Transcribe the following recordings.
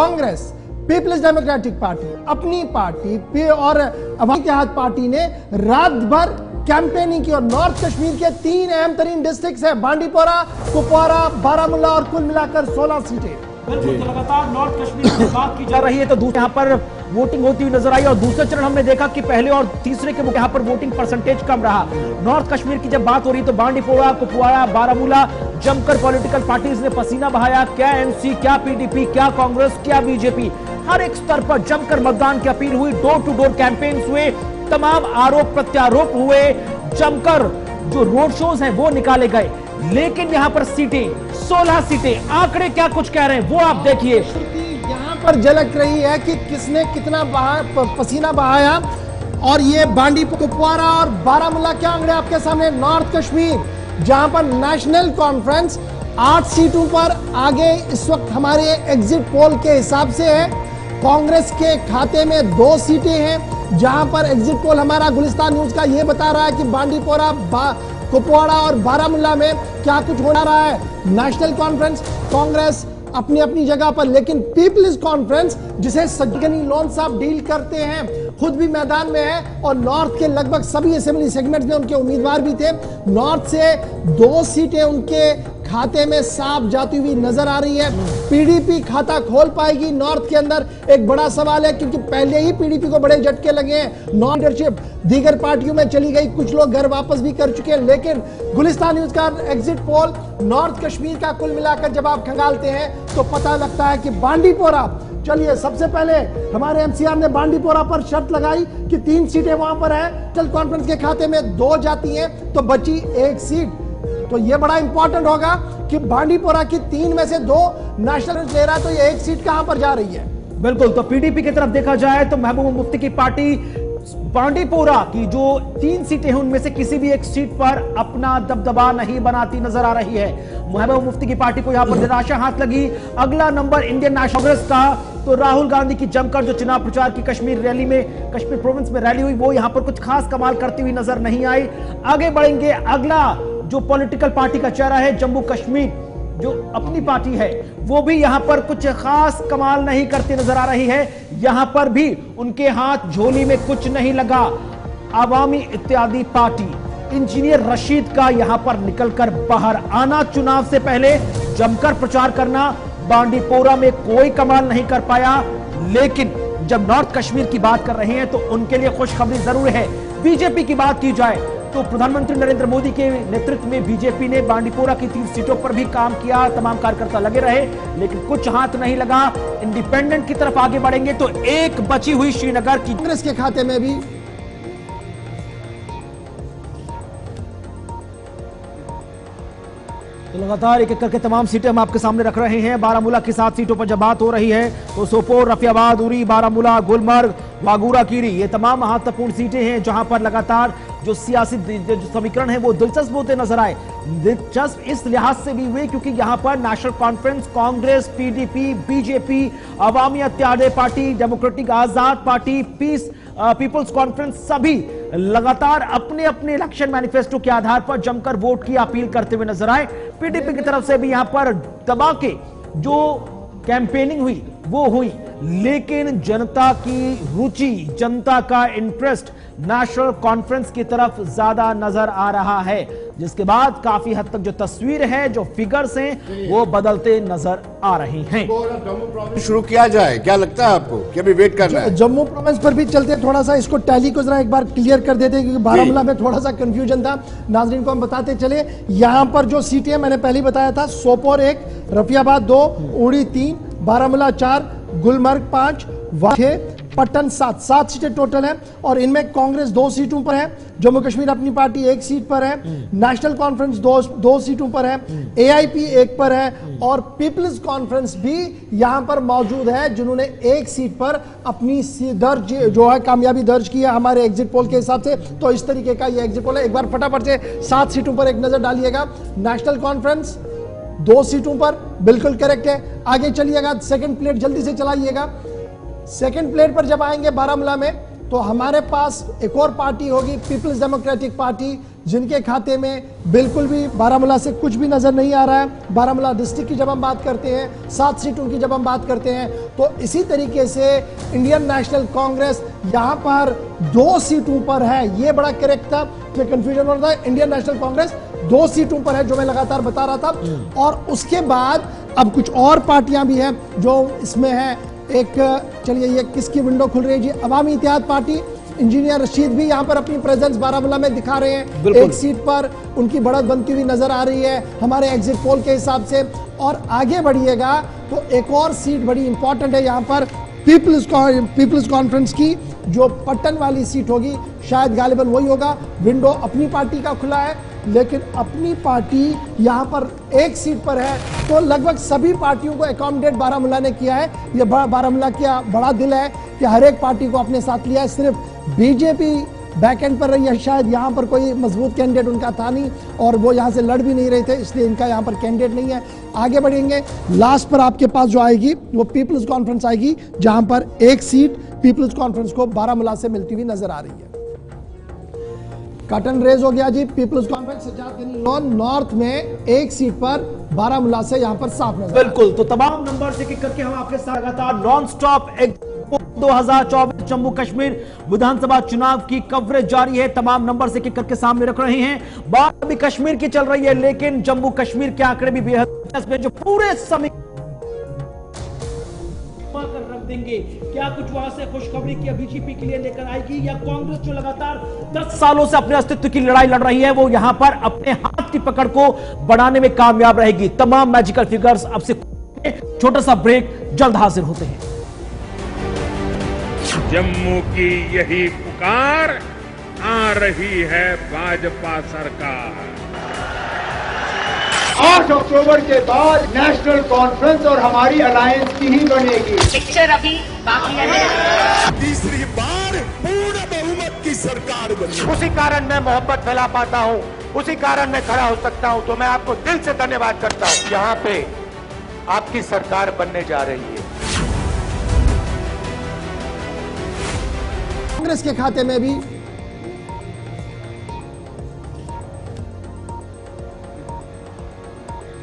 Congress, peoples democratic party, अपनी party और अवामी Ittehad party ने रात भर कैंपेनिंग की और नॉर्थ कश्मीर के 3 अहम तरीन डिस्ट्रिक्ट्स है, बांडीपोरा, कुपवारा, बारामूला और कुल मिलाकर 16 सीटें। बिल्कुल, तो लगातार नॉर्थ कश्मीर की बात की जा रही है, तो यहाँ पर वोटिंग होती हुई नजर आई और दूसरे चरण हमने देखा कि पहले और तीसरे के यहाँ पर वोटिंग परसेंटेज कम रहा। नॉर्थ कश्मीर की जब बात हो रही तो बांडीपोरा, कुपवारा, बारामूला जमकर पॉलिटिकल पार्टीज ने पसीना बहाया। क्या एनसी, क्या पीडीपी, क्या कांग्रेस, क्या बीजेपी, हर एक स्तर पर जमकर मतदान की अपील हुई, डोर टू डोर कैंपेन्स हुए, तमाम आरोप प्रत्यारोप हुए, जमकर जो रोड शोज हैं वो निकाले गए। लेकिन यहां पर सीटें 16 सीटें, आंकड़े क्या कुछ कह रहे हैं वो आप देखिए। यहां पर झलक रही है कि किसने कितना पसीना बहाया। और ये बांडी, कुपवारा और बारामूला के आंकड़े आपके सामने। नॉर्थ कश्मीर जहां पर नेशनल कॉन्फ्रेंस 8 सीटों पर आगे इस वक्त हमारे एग्जिट पोल के हिसाब से है। कांग्रेस के खाते में 2 सीटें हैं, जहां पर एग्जिट पोल हमारा गुलिस्तान न्यूज का यह बता रहा है कि बांडीपोरा, कुपवाड़ा और बारामूला में क्या कुछ हो रहा है। नेशनल कॉन्फ्रेंस, कांग्रेस अपनी अपनी जगह पर, लेकिन पीपल्स कॉन्फ्रेंस जिसे सज्जनी लोन साहब डील करते हैं खुद भी मैदान में है और नॉर्थ के लगभग सभी असेंबली सेगमेंट्स में उनके उम्मीदवार भी थे। नॉर्थ से 2 सीटें उनके खाते में साफ जाती हुई नजर आ रही है। पीडीपी खाता खोल पाएगी नॉर्थ के अंदर, एक बड़ा सवाल है, क्योंकि पहले ही पीडीपी को बड़े झटके लगे हैं। नॉन लीडरशिप दीगर पार्टियों में चली गई, कुछ लोग घर वापस भी कर चुके हैं। लेकिन गुलिस्तान न्यूज का एग्जिट पोल नॉर्थ कश्मीर का कुल मिलाकर जब आप खंगालते हैं तो पता लगता है कि बांडीपोरा, चलिए सबसे पहले हमारे एमसीआर ने बांडीपोरा पर शर्त लगाई कि 3 सीटें वहां पर है, नेशनल कॉन्फ्रेंस के खाते में 2 जाती हैं तो बची 1 सीट। तो यह बड़ा इंपॉर्टेंट होगा कि बांडीपोरा की 3 में से 2 नेशनल ले रहा है, तो ये 1 सीट कहां पर जा रही है। बिल्कुल, तो पीडीपी की तरफ देखा जाए तो महबूबा मुफ्ती की पार्टी बांडीपोरा की जो 3 सीटें हैं उनमें से किसी भी एक सीट पर अपना दबदबा नहीं बनाती नजर आ रही है। महबूबा मुफ्ती की पार्टी को यहां पर निराशा हाथ लगी। अगला नंबर इंडियन नेशनल कांग्रेस का, तो राहुल गांधी की जमकर जो चुनाव प्रचार की कश्मीर रैली में, कश्मीर प्रोविंस में रैली हुई, वो यहां पर कुछ खास कमाल करती हुई नजर नहीं आई। आगे बढ़ेंगे, अगला जो पॉलिटिकल पार्टी का चेहरा है जम्मू कश्मीर, जो अपनी पार्टी है, वो भी यहां पर कुछ खास कमाल नहीं करती नजर आ रही है। यहां पर भी उनके हाथ झोली में कुछ नहीं लगा। अवामी इत्तेहादी पार्टी, इंजीनियर रशीद का यहां पर निकलकर बाहर आना, चुनाव से पहले जमकर प्रचार करना, बांडीपोरा में कोई कमाल नहीं कर पाया। लेकिन जब नॉर्थ कश्मीर की बात कर रहे हैं तो उनके लिए खुशखबरी जरूर है। बीजेपी की बात की जाए तो प्रधानमंत्री नरेंद्र मोदी के नेतृत्व में बीजेपी ने बांडीपोरा की 3 सीटों पर भी काम किया, तमाम कार्यकर्ता लगे रहे, लेकिन कुछ हाथ नहीं लगा। इंडिपेंडेंट की तरफ आगे बढ़ेंगे तो एक बची हुई श्रीनगर की कांग्रेस के खाते में भी तो लगातार एक एक करके तमाम सीटें हम आपके सामने रख रहे हैं। बारामूला की 7 सीटों पर जब बात हो रही है तो सोपोर, रफियाबाद, उरी, बारामूला, गुलमर्ग, वागूरा कीरी, ये तमाम महत्वपूर्ण सीटें हैं जहां पर लगातार जो सियासी समीकरण है वो दिलचस्प होते नजर आए। दिलचस्प इस लिहाज से भी हुए क्योंकि यहां पर National Conference, Congress, PDP, BJP, Awami Ittehad Party, Democratic Azad Party, Peoples Conference सभी लगातार अपने अपने इलेक्शन मैनिफेस्टो के आधार पर जमकर वोट की अपील करते हुए नजर आए। पीडीपी की तरफ से भी यहां पर दबा के जो कैंपेनिंग हुई वो हुई, लेकिन जनता की रुचि, जनता का इंटरेस्ट नेशनल कॉन्फ्रेंस की तरफ ज्यादा नजर आ रहा है, जिसके बाद काफी हद तक जो तस्वीर है, जो फिगर्स हैं, वो बदलते नजर आ रही हैं। शुरू किया जाए, क्या लगता है आपको कि अभी वेट करना है? जम्मू प्रोविंस पर भी चलते हैं, थोड़ा सा इसको टैली को जरा एक बार क्लियर कर देते हैं क्योंकि बारामूला में थोड़ा सा कंफ्यूजन था। नाजरीन को हम बताते चले, यहां पर जो सीटें मैंने पहले ही बताया था, सोपोर 1, रफियाबाद 2, उड़ी 3, बारामूला 4, गुलमर्ग 5, 6, पट्टन 7 सीटें टोटल है और इनमें कांग्रेस 2 सीटों पर है, जम्मू कश्मीर अपनी पार्टी 1 सीट पर है, नेशनल कॉन्फ्रेंस 2 सीटों पर है, एआईपी 1 पर है और पीपल्स कॉन्फ्रेंस भी यहां पर मौजूद है, जिन्होंने 1 सीट पर अपनी दर्ज जो है कामयाबी दर्ज की है हमारे एग्जिट पोल के हिसाब से। तो इस तरीके का ये एग्जिट पोल है। एक बार फटाफट से 7 सीटों पर एक नजर डालिएगा। नेशनल कॉन्फ्रेंस 2 सीटों पर, बिल्कुल करेक्ट है। आगे चलिएगा, सेकंड प्लेट जल्दी से चलाइएगा। सेकंड प्लेट पर जब आएंगे बारामूला में तो हमारे पास एक और पार्टी होगी, पीपल्स डेमोक्रेटिक पार्टी, जिनके खाते में बिल्कुल भी बारामूला से कुछ भी नजर नहीं आ रहा है। बारामूला डिस्ट्रिक्ट की जब हम बात करते हैं, 7 सीटों की जब हम बात करते हैं, तो इसी तरीके से इंडियन नेशनल कांग्रेस यहां पर 2 सीटों पर है। ये बड़ा करेक्ट था, जो कंफ्यूजन हो रहा था। इंडियन नेशनल कांग्रेस 2 सीटों पर है, जो मैं लगातार बता रहा था। और उसके बाद अब कुछ और पार्टियां भी हैं जो इसमें है। एक चलिए, ये किसकी विंडो खुल रही है जी? अवामी इत्तेहाद पार्टी, इंजीनियर रशीद भी यहां पर अपनी प्रेजेंस बारामूला में दिखा रहे हैं। एक सीट पर उनकी बढ़त बनती हुई नजर आ रही है हमारे एग्जिट पोल के हिसाब से। और आगे बढ़िएगा तो एक और सीट बड़ी इंपॉर्टेंट है यहां पर, पीपल्स कॉन्फ्रेंस की जो पट्टन वाली सीट होगी, शायद गालिबन वही होगा। विंडो अपनी पार्टी का खुला है, लेकिन अपनी पार्टी यहां पर एक सीट पर है। तो लगभग सभी पार्टियों को एकोमोडेट बारामूला ने किया है। यह बारामूला का बड़ा दिल है कि हर एक पार्टी को अपने साथ लिया है। सिर्फ बीजेपी बैक एंड पर रही है, शायद यहां पर कोई मजबूत कैंडिडेट उनका था नहीं और वो यहां से लड़ भी नहीं रहे थे, इसलिए इनका यहां पर कैंडिडेट नहीं है। आगे बढ़ेंगे, लास्ट पर आपके पास जो आएगी वो पीपल्स कॉन्फ्रेंस आएगी, जहां पर एक सीट पीपल्स कॉन्फ्रेंस को बारामूला से मिलती हुई नजर आ रही है। कर्टन रेज हो गया जी। पीपल्स कॉन्फ्रेंस नॉर्थ में एक सीट पर बारामूला से यहां पर साफ नजर। बिल्कुल, तो तमाम नंबर से करके हम आपके साथ लगातार नॉन स्टॉप 2024 जम्मू कश्मीर विधानसभा चुनाव की कवरेज जारी है। तमाम नंबर से करके सामने रख रहे हैं। बात अभी कश्मीर की चल रही है, लेकिन जम्मू कश्मीर के आंकड़े भी बेहद दिलचस्प, जो पूरे समय रख देंगे। क्या कुछ वहां से खुशखबरी की बीजेपी के लिए लेकर आएगी, या कांग्रेस जो लगातार 10 सालों से अपने अस्तित्व की लड़ाई लड़ रही है, वो यहां पर अपने हाथ की पकड़ को बढ़ाने में कामयाब रहेगी? तमाम मैजिकल फिगर्स अब से छोटा सा ब्रेक, जल्द हाजिर होते हैं। जम्मू की यही पुकार, आ रही है भाजपा सरकार। 8 अक्टूबर के बाद नेशनल कॉन्फ्रेंस और हमारी अलायंस की ही बनेगी। पिक्चर अभी बाकी है। तीसरी बार पूर्ण बहुमत की सरकार बनी। उसी कारण मैं मोहब्बत फैला पाता हूँ, उसी कारण मैं खड़ा हो सकता हूँ। तो मैं आपको दिल से धन्यवाद करता हूँ। यहाँ पे आपकी सरकार बनने जा रही है। कांग्रेस के खाते में भी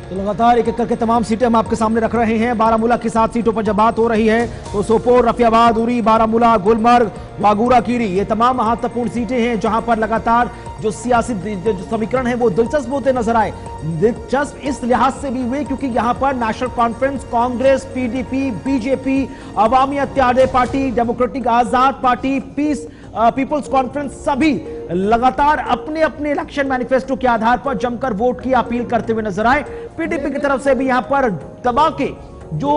तो लगातार एक एक करके तमाम सीटें हम आपके सामने रख रहे हैं। बारामूला की 7 सीटों पर जब बात हो रही है तो सोपोर, रफियाबाद, उरी, बारामूला, गुलमर्ग, वागूरा कीरी, ये तमाम महत्वपूर्ण सीटें हैं जहां पर लगातार जो सियासी जो समीकरण है वो दिलचस्प होते नजर आए। दिलचस्प इस लिहाज से भी हुए क्योंकि यहां पर National Conference, Congress, PDP, BJP, Awami Ittehad Party, Democratic Azad Party, Peoples Conference सभी लगातार अपने अपने इलेक्शन मैनिफेस्टो के आधार पर जमकर वोट की अपील करते हुए नजर आए। पीडीपी की तरफ से भी यहां पर दबा के जो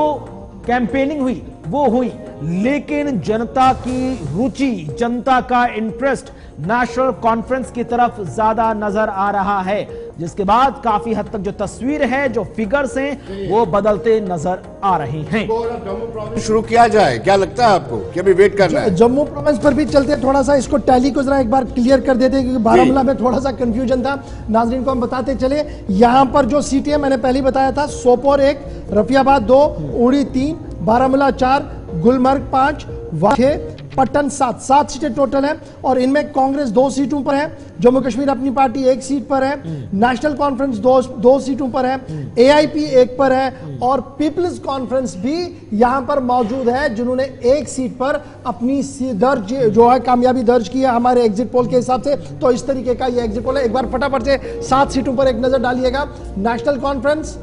कैंपेनिंग हुई वो हुई, लेकिन जनता की रुचि, जनता का इंटरेस्ट नेशनल कॉन्फ्रेंस की तरफ ज्यादा नजर आ रहा है, जिसके बाद काफी हद तक जो तस्वीर है, जो फिगर्स हैं, वो बदलते नजर आ रही हैं। शुरू किया जाए, क्या लगता है आपको कि अभी वेट करना है? जम्मू प्रोविंस पर भी चलते हैं, थोड़ा सा इसको टैली को जरा एक बार क्लियर कर देते हैं क्योंकि बारामूला में थोड़ा सा कंफ्यूजन था। नाजरीन को हम बताते चले, यहां पर जो सीटें मैंने पहले ही बताया था, सोपोर 1, रफियाबाद 2, उड़ी 3, बारामूला 4, गुलमर्ग 5, 6, पट्टन 7 सीटें टोटल हैं। और इनमें कांग्रेस 2 सीटों पर है, जम्मू कश्मीर अपनी पार्टी 1 सीट पर है, नेशनल कॉन्फ्रेंस 2 सीटों पर है, एआईपी 1 पर है और पीपल्स कॉन्फ्रेंस भी यहां पर मौजूद है, जिन्होंने 1 सीट पर अपनी दर्ज जो है कामयाबी दर्ज की है हमारे एग्जिट पोल के हिसाब से। तो इस तरीके का ये एग्जिट पोल है। एक बार फटाफट से 7 सीटों पर एक नजर डालिएगा। नेशनल कॉन्फ्रेंस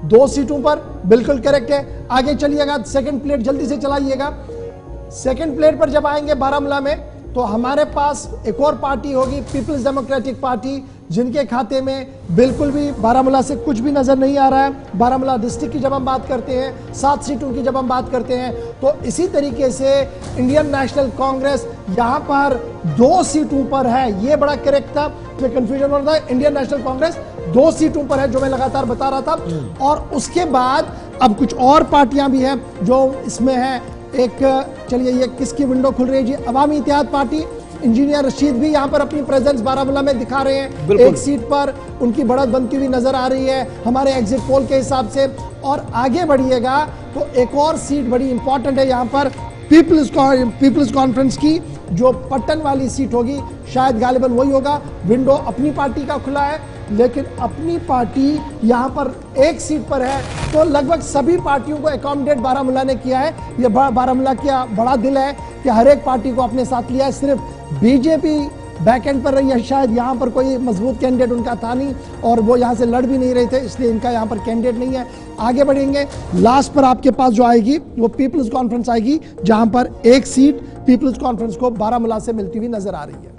2 सीटों पर, बिल्कुल करेक्ट है। आगे चलिएगा, सेकंड प्लेट जल्दी से चलाइएगा। सेकंड प्लेट पर जब आएंगे बारामूला में तो हमारे पास एक और पार्टी होगी, पीपल्स डेमोक्रेटिक पार्टी, जिनके खाते में बिल्कुल भी बारामूला से कुछ भी नजर नहीं आ रहा है। बारामूला डिस्ट्रिक्ट की जब हम बात करते हैं, 7 सीटों की जब हम बात करते हैं, तो इसी तरीके से इंडियन नेशनल कांग्रेस यहां पर 2 सीटों पर है। ये बड़ा करेक्ट था, जो कंफ्यूजन हो रहा था। इंडियन नेशनल कांग्रेस 2 सीटों पर है, जो मैं लगातार बता रहा था। और उसके बाद अब कुछ और पार्टियां भी हैं जो इसमें है। एक चलिए, ये किसकी विंडो खुल रही है जी? अवामी इत्तेहाद पार्टी, इंजीनियर रशीद भी यहां पर अपनी प्रेजेंस बारामूला में दिखा रहे हैं। एक सीट पर उनकी बढ़त बनती हुई नजर आ रही है हमारे एग्जिट पोल के हिसाब से। और आगे बढ़िएगा तो एक और सीट बड़ी इंपॉर्टेंट है यहां पर, पीपल्स कॉन्फ्रेंस की जो पट्टन वाली सीट होगी शायद गालिबन वही होगा। विंडो अपनी पार्टी का खुला है, लेकिन अपनी पार्टी यहां पर एक सीट पर है, तो लगभग सभी पार्टियों को एकोमोडेट बारामूला ने किया है। यह बारामूला का बड़ा दिल है कि हर एक पार्टी को अपने साथ लिया है। सिर्फ बीजेपी बैक एंड पर रही है, शायद यहां पर कोई मजबूत कैंडिडेट उनका था नहीं और वो यहां से लड़ भी नहीं रहे थे, इसलिए इनका यहां पर कैंडिडेट नहीं है। आगे बढ़ेंगे, लास्ट पर आपके पास जो आएगी वो पीपल्स कॉन्फ्रेंस आएगी, जहां पर एक सीट पीपल्स कॉन्फ्रेंस को बारामूला से मिलती हुई नजर आ रही है।